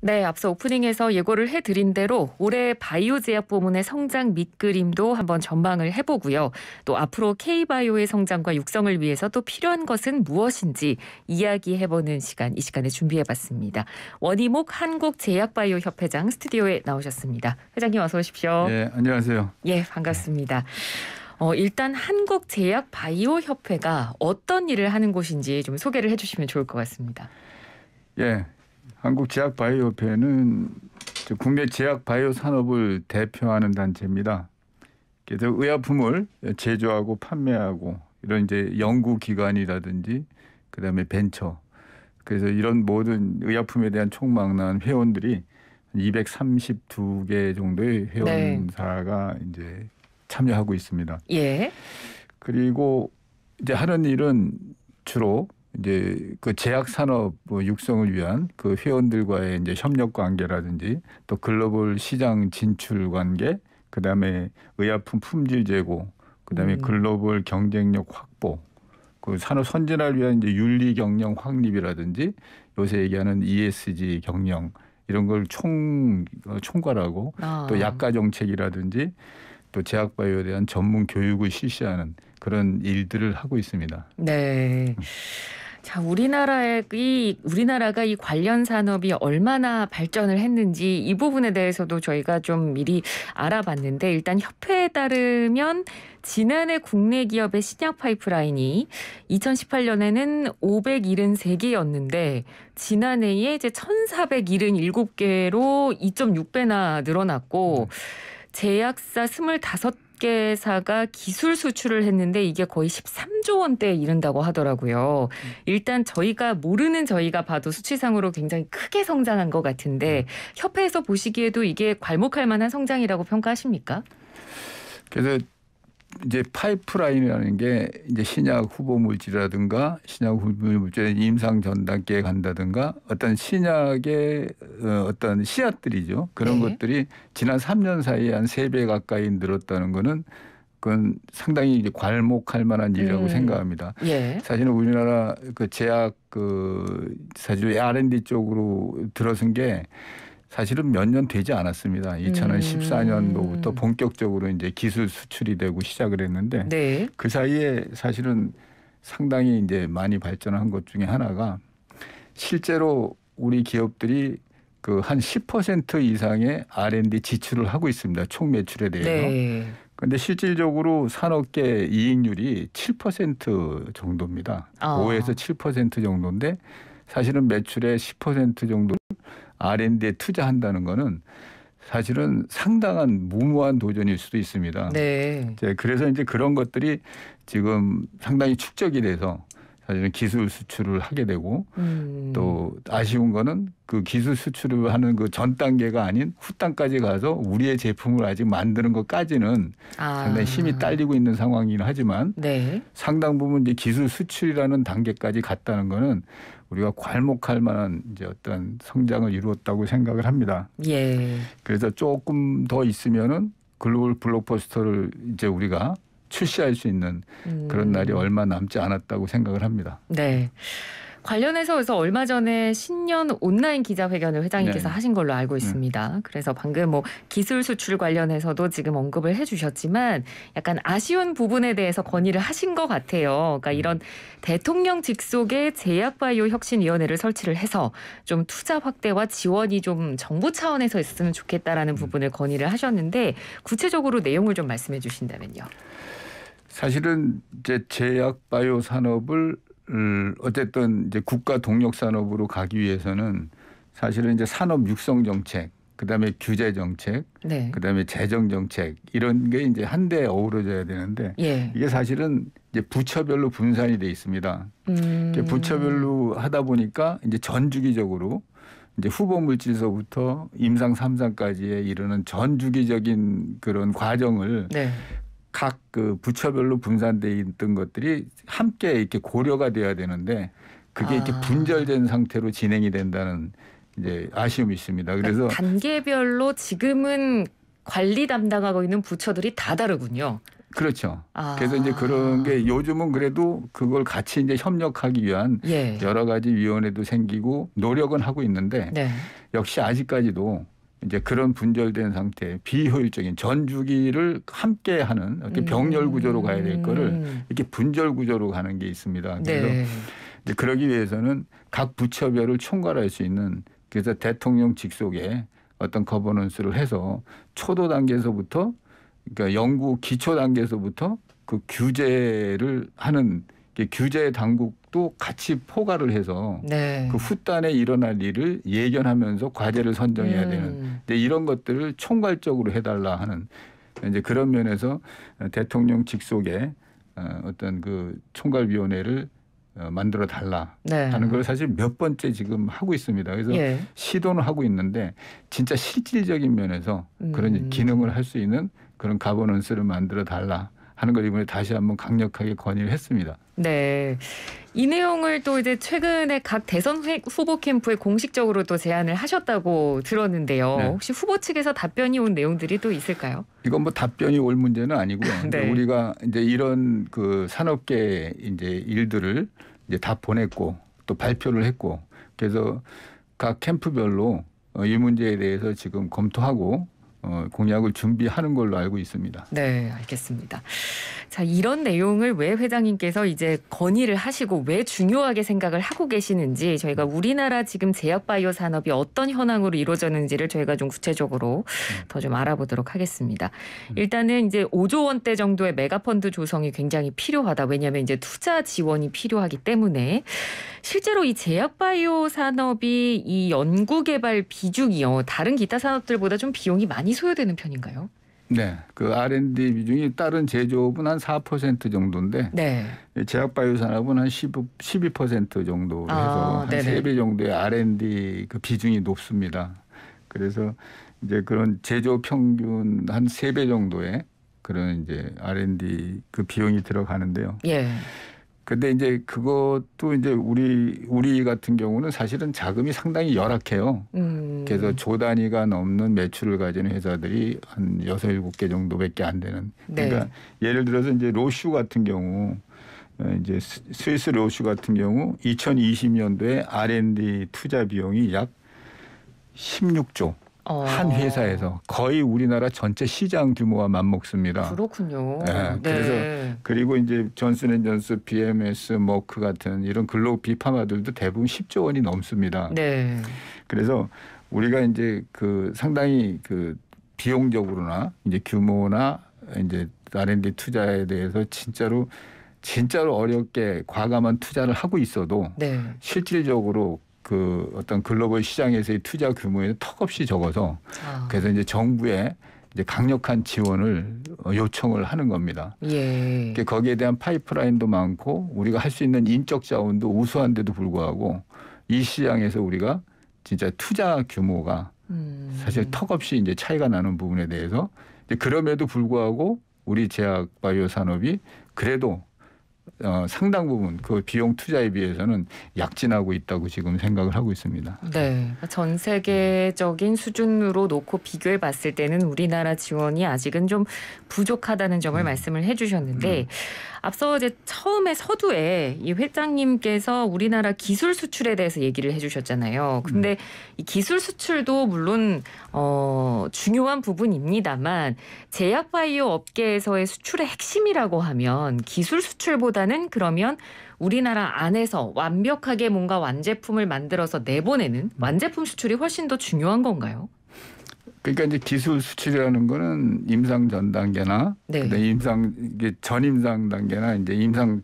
네, 앞서 오프닝에서 예고를 해드린 대로 올해 바이오 제약 부문의 성장 밑그림도 한번 전망을 해보고요. 또 앞으로 K바이오의 성장과 육성을 위해서 또 필요한 것은 무엇인지 이야기해보는 시간, 이 시간에 준비해봤습니다. 원희목 한국제약바이오협회장 스튜디오에 나오셨습니다. 회장님 어서 오십시오. 네, 안녕하세요. 예, 반갑습니다. 일단 한국제약바이오협회가 어떤 일을 하는 곳인지 좀 소개를 해주시면 좋을 것 같습니다. 예, 한국제약바이오협회는 국내 제약바이오 산업을 대표하는 단체입니다. 그래서 의약품을 제조하고 판매하고 이런 이제 연구기관이라든지 그다음에 벤처, 그래서 이런 모든 의약품에 대한 총망라한 회원들이 232개 정도의 회원사가 이제 참여하고 있습니다. 예. 그리고 이제 하는 일은 주로 이제 그 제약 산업 육성을 위한 그 회원들과의 이제 협력 관계라든지 또 글로벌 시장 진출 관계, 그다음에 의약품 품질 제고, 그다음에 글로벌 경쟁력 확보, 그 산업 선진화를 위한 이제 윤리 경영 확립이라든지 요새 얘기하는 ESG 경영 이런 걸 총괄하고 또 약가 정책이라든지 또 제약바이오에 대한 전문 교육을 실시하는 그런 일들을 하고 있습니다. 네. 자, 우리나라가 이 관련 산업이 얼마나 발전을 했는지 이 부분에 대해서도 저희가 좀 미리 알아봤는데, 일단 협회에 따르면 지난해 국내 기업의 신약 파이프라인이 2018년에는 573개였는데 지난해에 이제 1,477개로 2.6배나 늘어났고 제약사 25개사가 기술 수출을 했는데 이게 거의 13조 원대에 이른다고 하더라고요. 일단 저희가 봐도 수치상으로 굉장히 크게 성장한 것 같은데 협회에서 보시기에도 이게 괄목할 만한 성장이라고 평가하십니까? 그래서 이제 파이프라인이라는 게 이제 신약 후보 물질이라든가 신약 후보 물질의 임상 전 단계에 간다든가 어떤 신약의 어떤 씨앗들이죠. 그런 것들이 지난 3년 사이에 한 3배 가까이 늘었다는 거는 그건 상당히 이제 괄목할 만한 일이라고 생각합니다. 예. 사실은 우리나라 그 제약 사실 R&D 쪽으로 들어선 게 사실은 몇 년 되지 않았습니다. 2014년도부터 본격적으로 이제 기술 수출이 되고 시작을 했는데 그 사이에 사실은 상당히 이제 많이 발전한 것 중에 하나가 실제로 우리 기업들이 그 한 10% 이상의 R&D 지출을 하고 있습니다. 총 매출에 대해서. 그런데 실질적으로 산업계 이익률이 7% 정도입니다. 5에서 7% 정도인데 사실은 매출의 10% 정도 R&D에 투자한다는 거는 사실은 상당한 무모한 도전일 수도 있습니다. 네. 그래서 이제 그런 것들이 지금 상당히 축적이 돼서 사실은 기술 수출을 하게 되고 또 아쉬운 거는 그 기술 수출을 하는 그 전 단계가 아닌 후 단까지 가서 우리의 제품을 아직 만드는 것까지는 상당히 힘이 딸리고 있는 상황이긴 하지만 상당 부분 이제 기술 수출이라는 단계까지 갔다는 거는 우리가 괄목할 만한 이제 어떤 성장을 이루었다고 생각을 합니다. 예. 그래서 조금 더 있으면은 글로벌 블록버스터를 이제 우리가 출시할 수 있는 그런 날이 얼마 남지 않았다고 생각을 합니다. 네. 관련해서 그래서 얼마 전에 신년 온라인 기자회견을 회장님께서 하신 걸로 알고 있습니다. 그래서 방금 뭐 기술 수출 관련해서도 지금 언급을 해주셨지만 약간 아쉬운 부분에 대해서 건의를 하신 것 같아요. 그러니까 이런 대통령 직속의 제약바이오 혁신위원회를 설치를 해서 좀 투자 확대와 지원이 좀 정부 차원에서 있으면 좋겠다라는 부분을 건의를 하셨는데 구체적으로 내용을 좀 말씀해 주신다면요. 사실은 이제 제약바이오 산업을 어쨌든 이제 국가 동력 산업으로 가기 위해서는 사실은 이제 산업 육성 정책, 그다음에 규제 정책, 그다음에 재정 정책 이런 게 이제 한데 어우러져야 되는데 이게 사실은 이제 부처별로 분산이 돼 있습니다. 부처별로 하다 보니까 이제 전 주기적으로 이제 후보 물질서부터 임상 3상까지에 이르는 전 주기적인 그런 과정을 각 그 부처별로 분산돼 있던 것들이 함께 이렇게 고려가 돼야 되는데 그게 이렇게 분절된 상태로 진행이 된다는 이제 아쉬움이 있습니다. 그래서 단계별로 지금은 관리 담당하고 있는 부처들이 다 다르군요. 그렇죠. 아. 그래서 이제 그런 게 요즘은 그래도 그걸 같이 이제 협력하기 위한 예. 여러 가지 위원회도 생기고 노력은 하고 있는데 네. 역시 아직까지도 이제 그런 분절된 상태, 비효율적인 전 주기를 함께하는 이렇게 병렬 구조로 가야 될 거를 이렇게 분절 구조로 가는 게 있습니다. 그래서 네. 이제 그러기 위해서는 각 부처별을 총괄할 수 있는 그래서 대통령 직속에 어떤 거버넌스를 해서 초도 단계에서부터 그러니까 연구 기초 단계에서부터 그 규제를 하는 규제 당국도 같이 포괄을 해서 네. 그 후단에 일어날 일을 예견하면서 과제를 선정해야 되는 이런 것들을 총괄적으로 해달라 하는 이제 그런 면에서 대통령 직속에 어떤 그 총괄위원회를 만들어 달라 네. 하는 걸 사실 몇 번째 지금 하고 있습니다. 그래서 예. 시도는 하고 있는데 진짜 실질적인 면에서 그런 기능을 할 수 있는 그런 가버넌스를 만들어 달라 하는 걸 이번에 다시 한번 강력하게 건의를 했습니다. 네. 이 내용을 또 이제 최근에 각 대선 후보 캠프에 공식적으로 또 제안을 하셨다고 들었는데요. 네. 혹시 후보 측에서 답변이 온 내용들이 또 있을까요? 이건 뭐 답변이 올 문제는 아니고요. 네. 우리가 이제 이런 그 산업계 이제 일들을 이제 다 보냈고 또 발표를 했고 그래서 각 캠프별로 이 문제에 대해서 지금 검토하고 공약을 준비하는 걸로 알고 있습니다. 네, 알겠습니다. 자, 이런 내용을 왜 회장님께서 이제 건의를 하시고 왜 중요하게 생각을 하고 계시는지 저희가 우리나라 지금 제약바이오 산업이 어떤 현황으로 이루어졌는지를 저희가 좀 구체적으로 더 좀 알아보도록 하겠습니다. 일단은 이제 5조 원대 정도의 메가펀드 조성이 굉장히 필요하다. 왜냐하면 이제 투자 지원이 필요하기 때문에 실제로 이 제약바이오 산업이 이 연구개발 비중이요. 다른 기타 산업들보다 좀 비용이 많이 소요되는 편인가요? 네, 그 R&D 비중이 다른 제조업은 한 4% 정도인데 네. 제약바이오 산업은 한 12% 정도로 해서 한 네네. 3배 정도의 R&D 그 비중이 높습니다. 그래서 이제 그런 제조 평균 한 3배 정도의 그런 이제 R&D 그 비용이 들어가는데요. 예. 근데 이제 그것도 이제 우리 같은 경우는 사실은 자금이 상당히 열악해요. 그래서 조 단위가 넘는 매출을 가지는 회사들이 한 6, 7개 정도밖에 안 되는. 그러니까 네. 예를 들어서 이제 로슈 같은 경우 이제 스위스 로슈 같은 경우 2020년도에 R&D 투자 비용이 약 16조. 한 회사에서 거의 우리나라 전체 시장 규모와 맞먹습니다. 그렇군요. 네. 그래서 그리고 이제 존슨앤존슨, BMS, 머크 같은 이런 글로벌 비파마들도 대부분 10조 원이 넘습니다. 네. 그래서 우리가 이제 그 상당히 그 비용적으로나 이제 규모나 이제 R&D 투자에 대해서 진짜로 어렵게 과감한 투자를 하고 있어도 네. 실질적으로 그 어떤 글로벌 시장에서의 투자 규모에는 턱없이 적어서 그래서 이제 정부에 이제 강력한 지원을 요청을 하는 겁니다. 예. 거기에 대한 파이프라인도 많고 우리가 할 수 있는 인적 자원도 우수한데도 불구하고 이 시장에서 우리가 진짜 투자 규모가 사실 턱없이 이제 차이가 나는 부분에 대해서 그럼에도 불구하고 우리 제약 바이오 산업이 그래도 상당 부분 그 비용 투자에 비해서는 약진하고 있다고 지금 생각을 하고 있습니다. 네, 전 세계적인 수준으로 놓고 비교해 봤을 때는 우리나라 지원이 아직은 좀 부족하다는 점을 말씀을 해주셨는데 앞서 이제 처음에 서두에 이 회장님께서 우리나라 기술 수출에 대해서 얘기를 해주셨잖아요. 근데 이 기술 수출도 물론 중요한 부분입니다만 제약 바이오 업계에서의 수출의 핵심이라고 하면 기술 수출보다는 그러면 우리나라 안에서 완벽하게 뭔가 완제품을 만들어서 내보내는 완제품 수출이 훨씬 더 중요한 건가요? 그러니까 이제 기술 수출이라는 거는 임상 전 단계나 네. 이게 전 임상 단계나 이제 임상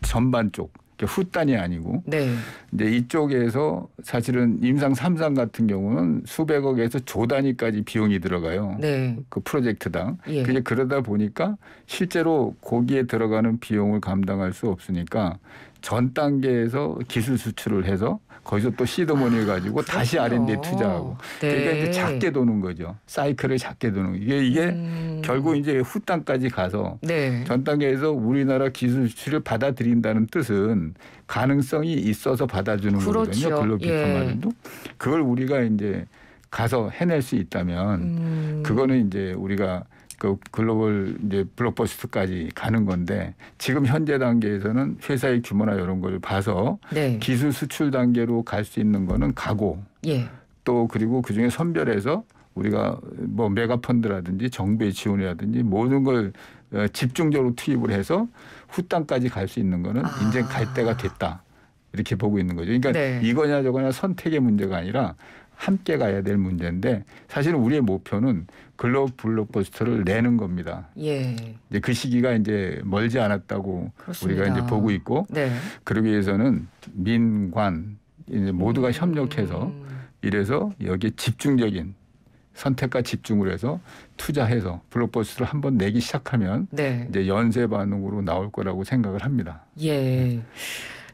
전반 쪽 후단이 아니고 네. 이제 이쪽에서 사실은 임상 3상 같은 경우는 수백억에서 조 단위까지 비용이 들어가요. 네. 그 프로젝트당. 예. 그러다 보니까 실제로 거기에 들어가는 비용을 감당할 수 없으니까 전 단계에서 기술 수출을 해서 거기서 또 시드머니를 가지고 다시 R&D에 투자하고 네. 그러니까 이제 작게 도는 거죠. 사이클을 작게 도는 이게 결국 이제 후단까지 가서 네. 전 단계에서 우리나라 기술 수출을 받아들인다는 뜻은 가능성이 있어서 받아주는 그렇죠. 거거든요. 글로벌 비판만도 그걸 우리가 이제 가서 해낼 수 있다면 그거는 이제 우리가 그 글로벌 이제 블록버스터까지 가는 건데 지금 현재 단계에서는 회사의 규모나 이런 걸 봐서 네. 기술 수출 단계로 갈 수 있는 거는 가고 예. 또 그리고 그중에 선별해서 우리가 뭐 메가펀드라든지 정부의 지원이라든지 모든 걸 집중적으로 투입을 해서 후단까지 갈 수 있는 거는 이제 갈 때가 됐다. 이렇게 보고 있는 거죠. 그러니까 네. 이거냐 저거냐 선택의 문제가 아니라 함께 가야 될 문제인데 사실은 우리의 목표는 글로벌 블록버스터를 내는 겁니다. 예. 이제 그 시기가 이제 멀지 않았다고 그렇습니다. 우리가 이제 보고 있고 네. 그러기 위해서는 민관 이제 모두가 협력해서 이래서 여기에 집중적인 선택과 집중을 해서 투자해서 블록버스터를 한번 내기 시작하면 네. 이제 연쇄 반응으로 나올 거라고 생각을 합니다. 예.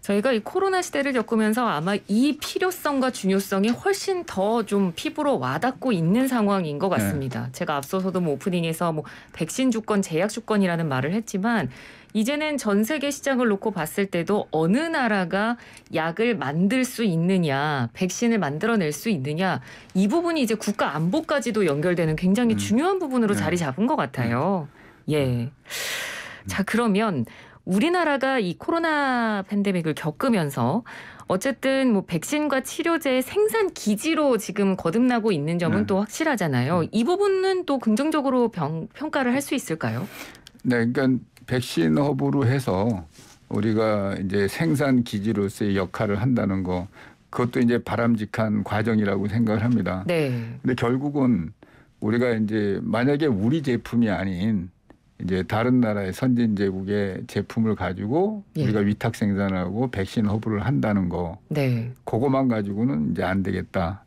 저희가 이 코로나 시대를 겪으면서 아마 이 필요성과 중요성이 훨씬 더 좀 피부로 와닿고 있는 상황인 것 같습니다. 네. 제가 앞서서도 뭐 오프닝에서 뭐 백신 주권, 제약 주권이라는 말을 했지만 이제는 전 세계 시장을 놓고 봤을 때도 어느 나라가 약을 만들 수 있느냐, 백신을 만들어낼 수 있느냐 이 부분이 이제 국가 안보까지도 연결되는 굉장히 중요한 부분으로 네. 자리 잡은 것 같아요. 예. 자, 그러면 우리나라가 이 코로나 팬데믹을 겪으면서 어쨌든 뭐 백신과 치료제 생산 기지로 지금 거듭나고 있는 점은 또 확실하잖아요. 이 부분은 또 긍정적으로 평가를 할 수 있을까요? 네, 그러니까 백신 허브로 해서 우리가 이제 생산 기지로서의 역할을 한다는 거 그것도 이제 바람직한 과정이라고 생각을 합니다. 네. 근데 결국은 우리가 이제 만약에 우리 제품이 아닌 이제 다른 나라의 선진제국의 제품을 가지고 예. 우리가 위탁 생산하고 백신 허브를 한다는 거 네. 그거만 가지고는 이제 안 되겠다.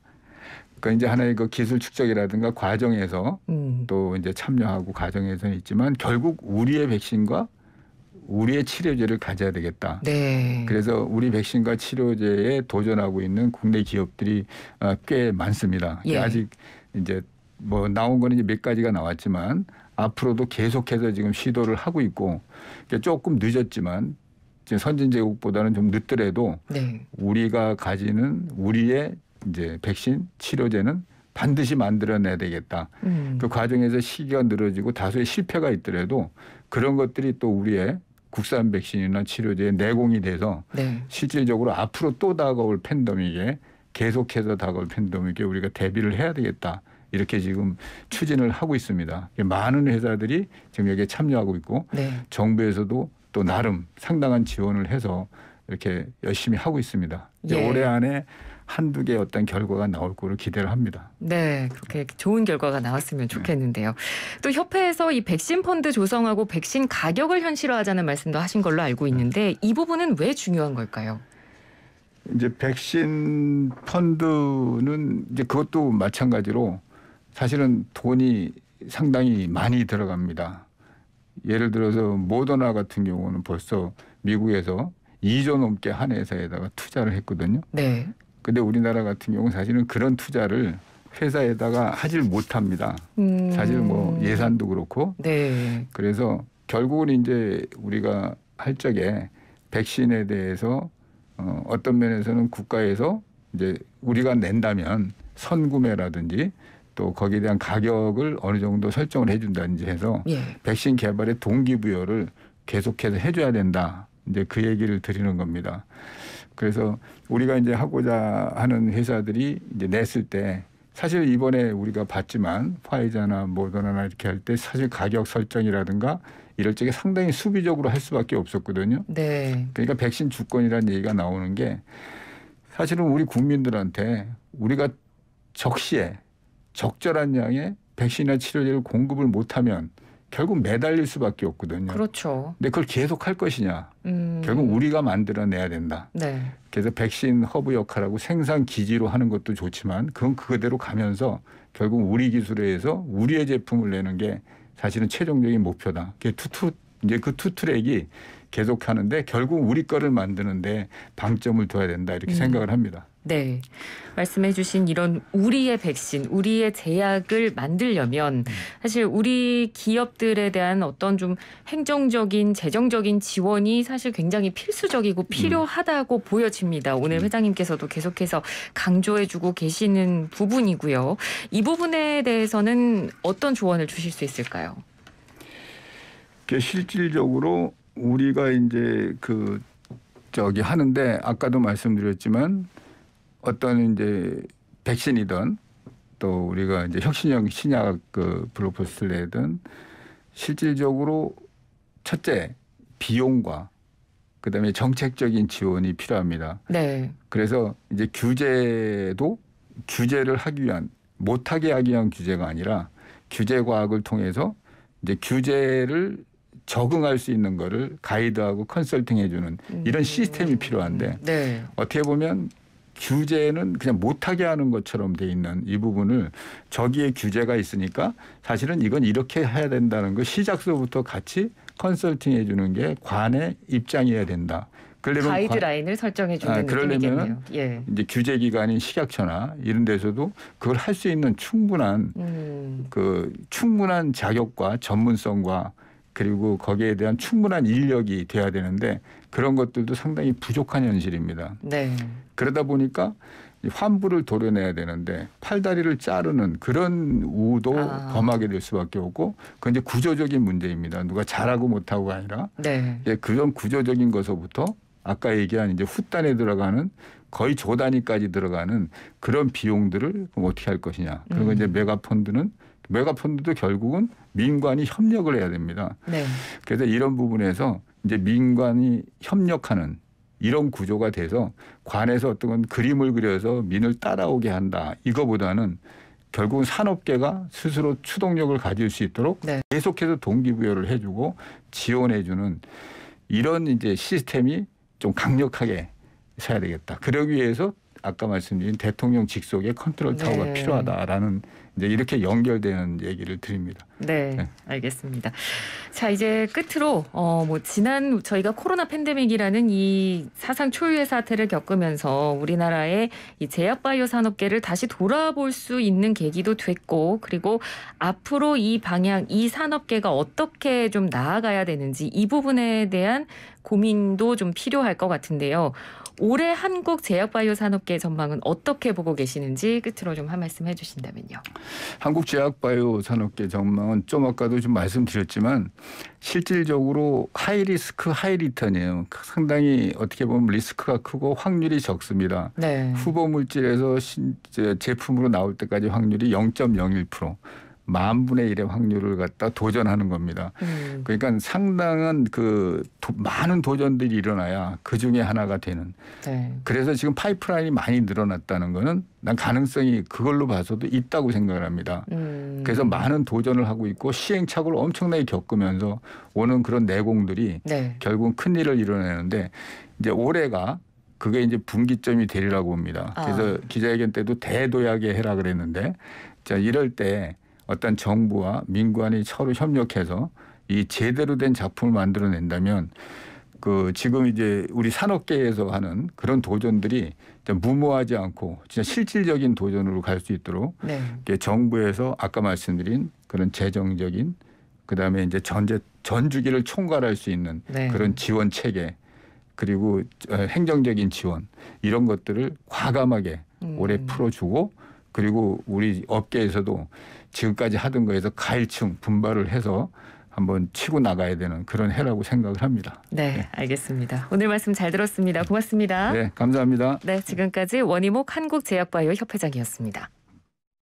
그러니까 이제 하나의 그 기술 축적이라든가 과정에서 또 이제 참여하고 과정에서는 있지만 결국 우리의 백신과 우리의 치료제를 가져야 되겠다. 네. 그래서 우리 백신과 치료제에 도전하고 있는 국내 기업들이 꽤 많습니다. 예. 아직 이제 뭐 나온 거는 이제 몇 가지가 나왔지만 앞으로도 계속해서 지금 시도를 하고 있고 조금 늦었지만 지금 선진제국보다는 좀 늦더라도 네. 우리가 가지는 우리의 이제 백신 치료제는 반드시 만들어내야 되겠다. 그 과정에서 시기가 늘어지고 다소의 실패가 있더라도 그런 것들이 또 우리의 국산 백신이나 치료제에 내공이 돼서 네. 실질적으로 앞으로 또 다가올 팬데믹에 계속해서 다가올 팬데믹에 우리가 대비를 해야 되겠다. 이렇게 지금 추진을 하고 있습니다. 많은 회사들이 지금 여기에 참여하고 있고 네. 정부에서도 또 나름 상당한 지원을 해서 이렇게 열심히 하고 있습니다. 이제 예. 올해 안에 한두 개의 어떤 결과가 나올 거를 기대를 합니다. 네, 그렇게 좋은 결과가 나왔으면 좋겠는데요. 또 협회에서 이 백신 펀드 조성하고 백신 가격을 현실화하자는 말씀도 하신 걸로 알고 있는데 이 부분은 왜 중요한 걸까요? 이제 백신 펀드는 이제 그것도 마찬가지로 사실은 돈이 상당히 많이 들어갑니다. 예를 들어서 모더나 같은 경우는 벌써 미국에서 2조 넘게 한 회사에다가 투자를 했거든요. 네. 근데 우리나라 같은 경우는 사실은 그런 투자를 회사에다가 하질 못합니다. 사실은 뭐 예산도 그렇고. 네. 그래서 결국은 이제 우리가 할 적에 백신에 대해서 어떤 면에서는 국가에서 이제 우리가 낸다면 선구매라든지 또 거기에 대한 가격을 어느 정도 설정을 해준다든지 해서 예. 백신 개발의 동기부여를 계속해서 해줘야 된다. 이제 그 얘기를 드리는 겁니다. 그래서 우리가 이제 하고자 하는 회사들이 이제 냈을 때 사실 이번에 우리가 봤지만 화이자나 모더나나 이렇게 할 때 사실 가격 설정이라든가 이럴 적에 상당히 수비적으로 할 수밖에 없었거든요. 네. 그러니까 백신 주권이라는 얘기가 나오는 게 사실은 우리 국민들한테 우리가 적시에 적절한 양의 백신이나 치료제를 공급을 못하면 결국 매달릴 수밖에 없거든요. 그렇죠. 근데 그걸 계속 할 것이냐. 결국 우리가 만들어내야 된다. 네. 그래서 백신 허브 역할하고 생산 기지로 하는 것도 좋지만 그건 그대로 가면서 결국 우리 기술에 의해서 우리의 제품을 내는 게 사실은 최종적인 목표다. 이제 그 투 트랙이 계속 하는데 결국 우리 거를 만드는데 방점을 둬야 된다. 이렇게 생각을 합니다. 네. 말씀해 주신 이런 우리의 백신, 우리의 제약을 만들려면 사실 우리 기업들에 대한 어떤 좀 행정적인, 재정적인 지원이 사실 굉장히 필수적이고 필요하다고 보여집니다. 오늘 회장님께서도 계속해서 강조해 주고 계시는 부분이고요. 이 부분에 대해서는 어떤 조언을 주실 수 있을까요? 실질적으로 우리가 이제 하는데 아까도 말씀드렸지만 어떤 이제 백신이든 또 우리가 이제 혁신형 신약 브로포슬레든 실질적으로 첫째 비용과 그다음에 정책적인 지원이 필요합니다. 네. 그래서 이제 규제를 하기 위한 못하게 하기 위한 규제가 아니라 규제 과학을 통해서 이제 규제를 적응할 수 있는 거를 가이드하고 컨설팅해주는 이런 시스템이 필요한데 네. 어떻게 보면 규제는 그냥 못하게 하는 것처럼 돼 있는 이 부분을 저기에 규제가 있으니까 사실은 이건 이렇게 해야 된다는 거 시작서부터 같이 컨설팅해 주는 게 관의 입장이어야 된다. 가이드라인을 설정해 주는 그러려면 예. 이제 규제 기관인 식약처나 이런 데서도 그걸 할 수 있는 충분한 충분한 자격과 전문성과 그리고 거기에 대한 충분한 인력이 돼야 되는데 그런 것들도 상당히 부족한 현실입니다. 네. 그러다 보니까 환부를 도려내야 되는데 팔다리를 자르는 그런 우도 범하게 될 수밖에 없고 그건 이제 구조적인 문제입니다. 누가 잘하고 못하고가 아니라 네. 그런 구조적인 것서부터 아까 얘기한 이제 후단에 들어가는 거의 조 단위까지 들어가는 그런 비용들을 그럼 어떻게 할 것이냐. 그리고 이제 메가펀드도 결국은 민관이 협력을 해야 됩니다. 네. 그래서 이런 부분에서 이제 민관이 협력하는 이런 구조가 돼서 관에서 어떤 그림을 그려서 민을 따라오게 한다. 이거보다는 결국은 산업계가 스스로 추동력을 가질 수 있도록 네. 계속해서 동기부여를 해주고 지원해주는 이런 이제 시스템이 좀 강력하게 서야 되겠다. 그러기 위해서 아까 말씀드린 대통령 직속의 컨트롤 타워가 네. 필요하다라는 이제 이렇게 연결되는 얘기를 드립니다. 네, 네. 알겠습니다. 자, 이제 끝으로 지난 저희가 코로나 팬데믹이라는 이 사상 초유의 사태를 겪으면서 우리나라의 이 제약바이오 산업계를 다시 돌아볼 수 있는 계기도 됐고, 그리고 앞으로 이 방향, 이 산업계가 어떻게 좀 나아가야 되는지 이 부분에 대한 고민도 좀 필요할 것 같은데요. 올해 한국 제약바이오 산업계 전망은 어떻게 보고 계시는지 끝으로 좀 한 말씀 해주신다면요. 한국 제약바이오 산업계 전망은 좀 아까도 좀 말씀드렸지만 실질적으로 하이 리스크 하이 리턴이에요. 상당히 어떻게 보면 리스크가 크고 확률이 적습니다. 네. 후보 물질에서 제품으로 나올 때까지 확률이 0.01%. 10,000분의 1의 확률을 갖다 도전하는 겁니다. 그러니까 상당한 많은 도전들이 일어나야 그중에 하나가 되는. 네. 그래서 지금 파이프라인이 많이 늘어났다는 거는 난 가능성이 그걸로 봐서도 있다고 생각을 합니다. 그래서 많은 도전을 하고 있고 시행착오를 엄청나게 겪으면서 오는 그런 내공들이 네. 결국은 큰일을 이뤄내는데 이제 올해가 그게 이제 분기점이 되리라고 봅니다. 그래서 기자회견 때도 대도약에 해라 그랬는데 자 이럴 때 어떤 정부와 민관이 서로 협력해서 이 제대로 된 작품을 만들어낸다면 지금 이제 우리 산업계에서 하는 그런 도전들이 무모하지 않고 진짜 실질적인 도전으로 갈 수 있도록 네. 정부에서 아까 말씀드린 그런 재정적인 그다음에 이제 전주기를 총괄할 수 있는 네. 그런 지원 체계 그리고 행정적인 지원 이런 것들을 과감하게 올해 풀어주고 그리고 우리 업계에서도 지금까지 하던 거에서 가일층 분발을 해서 한번 치고 나가야 되는 그런 해라고 생각을 합니다. 네, 알겠습니다. 오늘 말씀 잘 들었습니다. 고맙습니다. 네, 감사합니다. 네, 지금까지 원희목 한국제약바이오 협회장이었습니다.